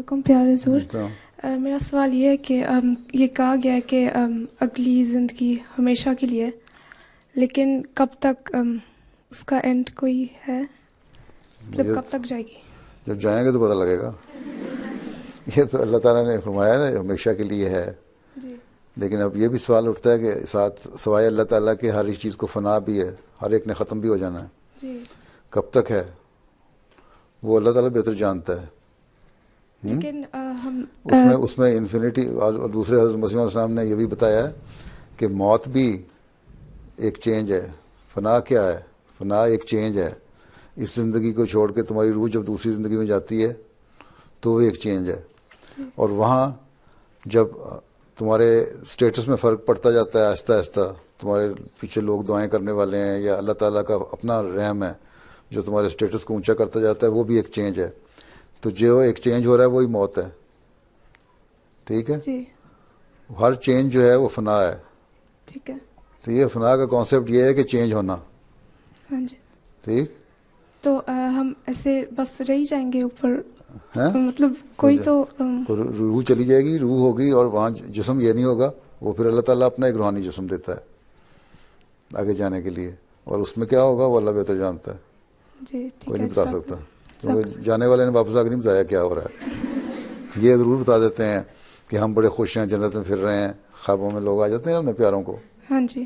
علیکم پیارے حضور. میرا سوال یہ ہے کہ یہ کہا گیا ہے کہ اگلی زندگی ہمیشہ کے لیے، لیکن کب تک اس کا اینڈ کوئی ہے؟ مطلب کب تک جائے گی؟ جب جائیں گے تو پتہ لگے گا. یہ تو اللہ تعالیٰ نے فرمایا نا ہمیشہ کے لیے ہے. جی. لیکن اب یہ بھی سوال اٹھتا ہے کہ ساتھ سوائے اللہ تعالیٰ کے ہر ایک چیز کو فنا بھی ہے، ہر ایک نے ختم بھی ہو جانا ہے. جی. کب تک ہے وہ اللہ تعالیٰ بہتر جانتا ہے. لیکن ہم اس میں انفینٹی. اور دوسرے حضرت مسیح علیہ السلام نے یہ بھی بتایا ہے کہ موت بھی ایک چینج ہے. فنا کیا ہے؟ فنا ایک چینج ہے. اس زندگی کو چھوڑ کے تمہاری روح جب دوسری زندگی میں جاتی ہے تو وہ ایک چینج ہے. اور وہاں جب تمہارے سٹیٹس میں فرق پڑتا جاتا ہے آہستہ آہستہ، تمہارے پیچھے لوگ دعائیں کرنے والے ہیں یا اللہ تعالیٰ کا اپنا رحم ہے جو تمہارے سٹیٹس کو اونچا کرتا جاتا ہے، وہ بھی ایک چینج ہے. تو جو ایک چینج ہو رہا ہے وہی موت ہے. ٹھیک ہے. جی. ہر چینج جو ہے وہ فنا ہے. ٹھیک ہے. تو یہ فنا کا کانسیپٹ یہ ہے کہ چینج ہونا. ہاں جی. ٹھیک. تو ہم ایسے بس رہ جائیں گے اوپر، مطلب کوئی تو روح چلی جائے گی، روح ہوگی، اور وہاں جسم یہ نہیں ہوگا. وہ پھر اللہ تعالیٰ اپنا ایک روحانی جسم دیتا ہے آگے جانے کے لیے، اور اس میں کیا ہوگا وہ اللہ بہتر جانتا ہے. جی. کوئی نہیں بتا سکتا، کیونکہ جانے والے نے واپس آ کے نہیں بتایا کیا ہو رہا ہے. یہ ضرور بتا دیتے ہیں کہ ہم بڑے خوش ہیں، جنت میں پھر رہے ہیں، خوابوں میں لوگ آ جاتے ہیں اپنے پیاروں کو. ہاں جی.